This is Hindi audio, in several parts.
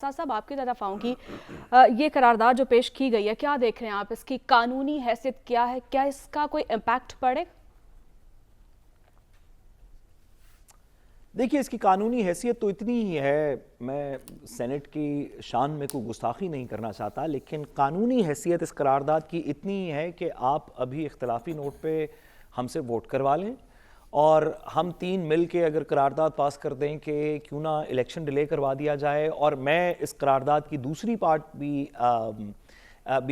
साहब आपकी तरफ आऊंगी। ये करारदाद जो पेश की गई है, क्या देख रहे हैं आप? इसकी कानूनी हैसियत क्या है? क्या इसका कोई इम्पैक्ट पड़े? देखिए, इसकी कानूनी हैसियत तो इतनी ही है, मैं सेनेट की शान में कोई गुस्ताखी नहीं करना चाहता, लेकिन कानूनी हैसियत इस करारदाद की इतनी ही है कि आप अभी इख्तलाफी नोट पे हमसे वोट करवा लें और हम तीन मिल के अगर करारदाद पास कर दें कि क्यों ना इलेक्शन डिले करवा दिया जाए। और मैं इस करारदाद की दूसरी पार्ट भी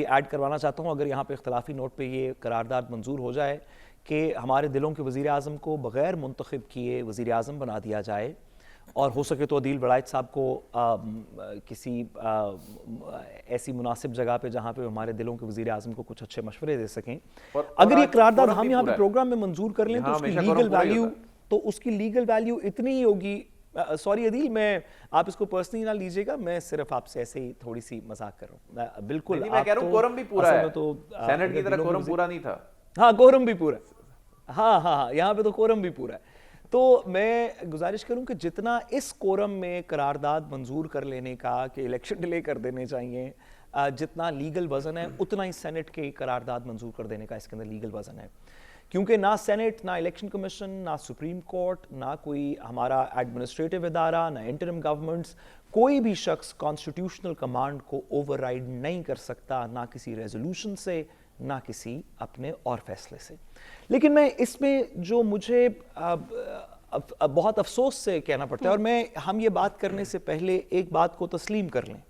ऐड करवाना चाहता हूँ, अगर यहाँ पे इख्तलाफी नोट पे ये करारदाद मंजूर हो जाए कि हमारे दिलों के वज़ीर आज़म को बग़ैर मुंतखब किए वज़ीर आज़म बना दिया जाए और हो सके तो अदील बड़ाइच साहब को किसी ऐसी मुनासिब जगह पे जहाँ पे हमारे दिलों के वज़ीर आज़म को कुछ अच्छे मशवरे दे सकें। अगर ये करारदाद हम यहाँ पे प्रोग्राम में मंजूर कर लें तो उसकी लीगल वैल्यू इतनी ही होगी। सॉरी अदील, मैं आप इसको पर्सनली ना लीजिएगा, मैं सिर्फ आपसे ऐसे ही थोड़ी सी मजाक कर रहा हूँ। बिल्कुल मैं कह रहा हूँ कोरम भी पूरा है, तो सेनेट की तरह कोरम पूरा नहीं था। हाँ, कोरम भी पूरा, हाँ, यहाँ पे तो कोरम भी पूरा है। तो मैं गुजारिश करूं कि जितना इस कोरम में करारदाद मंजूर कर लेने का कि इलेक्शन डिले कर देने चाहिए, जितना लीगल वजन है उतना ही सेनेट के करारदाद मंजूर कर देने का इसके अंदर लीगल वजन है। क्योंकि ना सेनेट, ना इलेक्शन कमीशन, ना सुप्रीम कोर्ट, ना कोई हमारा एडमिनिस्ट्रेटिव इदारा, ना इंटरिम गवर्नमेंट्स, कोई भी शख्स कॉन्स्टिट्यूशनल कमांड को ओवरराइड नहीं कर सकता, ना किसी रेजोल्यूशन से, ना किसी अपने और फैसले से। लेकिन मैं इसमें जो मुझे बहुत अफसोस से कहना पड़ता है, और हम ये बात करने से पहले एक बात को तस्लीम कर लें,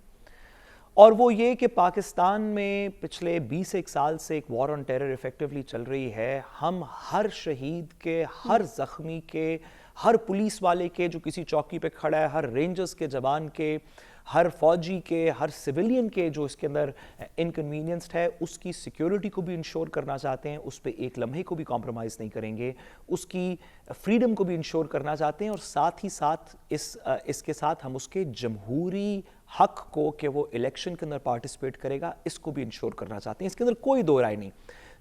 और वो ये कि पाकिस्तान में पिछले 21 साल से एक वॉर ऑन टेरर इफेक्टिवली चल रही है। हम हर शहीद के, हर जख्मी के, हर पुलिस वाले के जो किसी चौकी पे खड़ा है, हर रेंजर्स के जवान के, हर फौजी के, हर सिविलियन के जो इसके अंदर इनकन्वीनियंस्ड है, उसकी सिक्योरिटी को भी इंश्योर करना चाहते हैं। उस पर एक लम्हे को भी कॉम्प्रोमाइज़ नहीं करेंगे, उसकी फ्रीडम को भी इंश्योर करना चाहते हैं। और साथ ही साथ इसके साथ हम उसके जमहूरी हक को कि वो इलेक्शन के अंदर पार्टिसिपेट करेगा, इसको भी इंश्योर करना चाहते हैं। इसके अंदर कोई दो राय नहीं।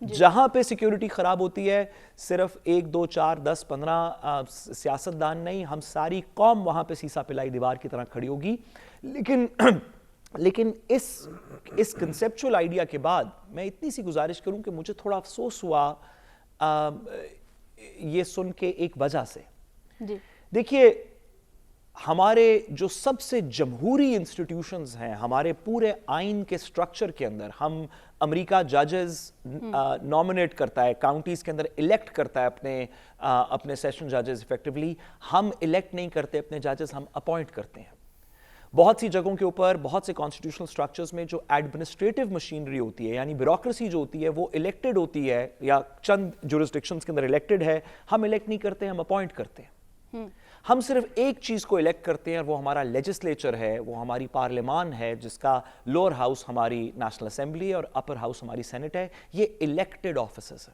जहां पे सिक्योरिटी खराब होती है, सिर्फ 1 2 4 10 15 सियासतदान नहीं, हम सारी कौम वहां पे सीसा पिलाई दीवार की तरह खड़ी होगी। लेकिन इस कंसेप्चुअल आइडिया के बाद मैं इतनी सी गुजारिश करूं कि मुझे थोड़ा अफसोस हुआ ये सुन के एक वजह से। देखिए, हमारे जो सबसे जमहूरी इंस्टीट्यूशंस हैं, हमारे पूरे आइन के स्ट्रक्चर के अंदर, हम अमेरिका जजेस नॉमिनेट करता है, काउंटीज के अंदर इलेक्ट करता है अपने सेशन जजेस इफेक्टिवली। हम इलेक्ट नहीं करते अपने जजेस, हम अपॉइंट करते हैं। बहुत सी जगहों के ऊपर, बहुत से कॉन्स्टिट्यूशनल स्ट्रक्चर्स में जो एडमिनिस्ट्रेटिव मशीनरी होती है, यानी ब्यूरोक्रेसी जो होती है, वो इलेक्टेड होती है, या चंद जुरिस्डिक्शंस के अंदर इलेक्टेड है। हम इलेक्ट नहीं करते, हम अपॉइंट करते हैं। हम सिर्फ एक चीज को इलेक्ट करते हैं, और वो हमारा लेजिस्लेचर है, वो हमारी पार्लियामान है, जिसका लोअर हाउस हमारी नेशनल असेंबली है और अपर हाउस हमारी सेनेट है। ये इलेक्टेड ऑफिसर्स है।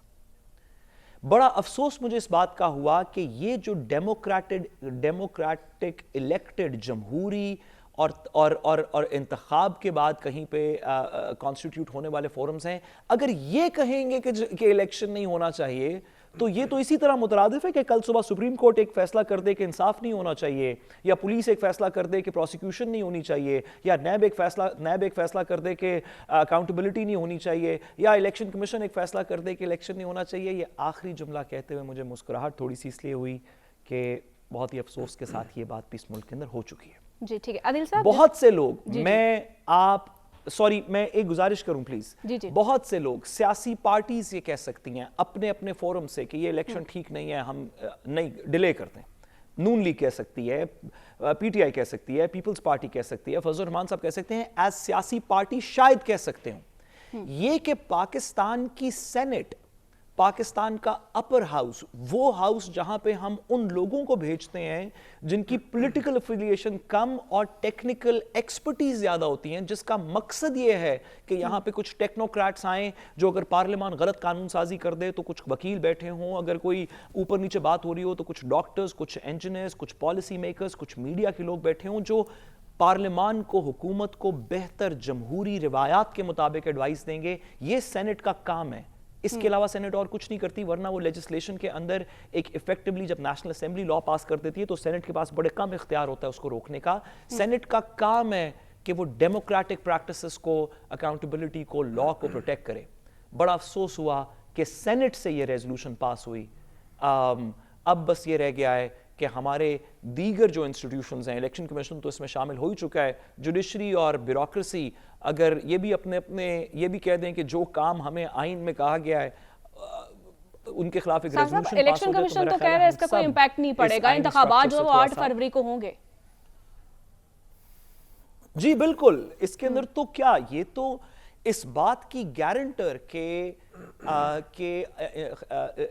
बड़ा अफसोस मुझे इस बात का हुआ कि ये जो डेमोक्रेटिक इलेक्टेड जमहूरी और इंतखाब के बाद कहीं पे कॉन्स्टिट्यूट होने वाले फोरम्स हैं, अगर ये कहेंगे कि इलेक्शन नहीं होना चाहिए, तो ये तो इसी तरह मुतरादिफ है कि कल सुबह सुप्रीम कोर्ट एक फैसला कर दे कि इंसाफ नहीं होना चाहिए, या पुलिस एक फैसला कर दे कि प्रोसिक्यूशन नहीं होनी चाहिए, या नैब एक फैसला कर दे कि अकाउंटेबिलिटी नहीं होनी चाहिए, या इलेक्शन कमीशन एक फैसला कर दे कि इलेक्शन नहीं होना चाहिए। ये आखिरी जुमला कहते हुए मुझे मुस्कुराहट थोड़ी सी इसलिए हुई कि बहुत ही अफसोस के साथ ये बात भी इस मुल्क के अंदर हो चुकी है। जी ठीक है आदिल साहब। बहुत से लोग, मैं एक गुजारिश करूं प्लीज, बहुत से लोग, सियासी पार्टीज ये कह सकती हैं अपने अपने फोरम से कि ये इलेक्शन ठीक नहीं है, हम नहीं डिले करते हैं। नून लीग कह सकती है, पीटीआई कह सकती है, पीपल्स पार्टी कह सकती है, फजल रहमान साहब कह सकते हैं, एज सियासी पार्टी शायद कह सकते हो ये कि पाकिस्तान की सेनेट, पाकिस्तान का अपर हाउस, वो हाउस जहां पे हम उन लोगों को भेजते हैं जिनकी पॉलिटिकल एफिलिएशन कम और टेक्निकल एक्सपर्टीज ज्यादा होती हैं, जिसका मकसद ये है कि यहां पे कुछ टेक्नोक्रेट्स आए जो अगर पार्लियामान गलत कानून साजी कर दे तो कुछ वकील बैठे हों, अगर कोई ऊपर नीचे बात हो रही हो तो कुछ डॉक्टर्स, कुछ इंजीनियर्स, कुछ पॉलिसी मेकर्स, कुछ मीडिया के लोग बैठे हों जो पार्लियामान को, हुकूमत को बेहतर जमहूरी रिवायात के मुताबिक एडवाइस देंगे। ये सेनेट का काम है। इसके अलावा सेनेट और कुछ नहीं करती, वरना वो लेजिस्लेशन के अंदर एक इफेक्टिवली, जब नेशनल असेंबली लॉ पास कर देती है तो सेनेट के पास बड़े कम इख्तियार होता है उसको रोकने का। सेनेट का काम है कि वो डेमोक्रेटिक प्रैक्टिसेस को, अकाउंटेबिलिटी को, लॉ को प्रोटेक्ट करे। बड़ा अफसोस हुआ कि सेनेट से ये रेजोल्यूशन पास हुई। अब बस ये रह गया है कि हमारे दीगर जो इंस्टीट्यूशंस हैं, इलेक्शन कमीशन तो इसमें शामिल हो ही चुका है, जुडिशरी और ब्यूरोक्रेसी अगर ये भी अपने अपने ये भी कह दें कि जो काम हमें आइन में कहा गया है उनके खिलाफ एक रेजोल्यूशन पास हो इलेक्शन जाए, कमीशन मेरा तो ख्याल कह है रहा है हम इसका कोई सब इम्पैक्ट नहीं इस पड़ेगा, आइन इंतखाबात स्ट्रक्चर जो है से वो थोड़ा 8 सा- फरवरी को होंगे। जी बिल्कुल, इसके अंदर तो क्या, ये तो इस बात की गारंटर के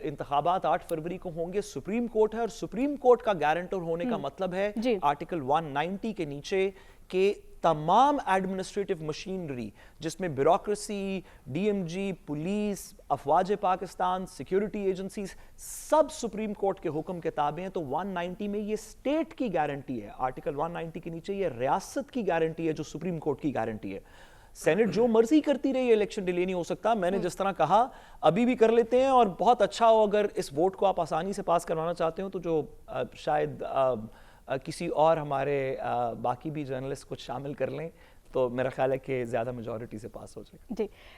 इंतखाबात 8 फरवरी को होंगे सुप्रीम कोर्ट है, और सुप्रीम कोर्ट का गारंटर होने का मतलब है जी। आर्टिकल 190 के नीचे के तमाम एडमिनिस्ट्रेटिव मशीनरी जिसमें ब्यूरोक्रेसी, डीएमजी, पुलिस, अफवाज पाकिस्तान, सिक्योरिटी एजेंसीज, सब सुप्रीम कोर्ट के हुक्म के ताबे हैं। तो 190 में ये स्टेट की गारंटी है, आर्टिकल 190 के नीचे ये रियासत की गारंटी है जो सुप्रीम कोर्ट की गारंटी है। सेनेट जो मर्जी करती रही, इलेक्शन डिले नहीं हो सकता। मैंने जिस तरह कहा अभी भी कर लेते हैं, और बहुत अच्छा हो अगर इस वोट को आप आसानी से पास करवाना चाहते हो तो जो शायद किसी और हमारे बाकी भी जर्नलिस्ट कुछ शामिल कर लें तो मेरा ख्याल है कि ज़्यादा मेजॉरिटी से पास हो जाएगा। जी।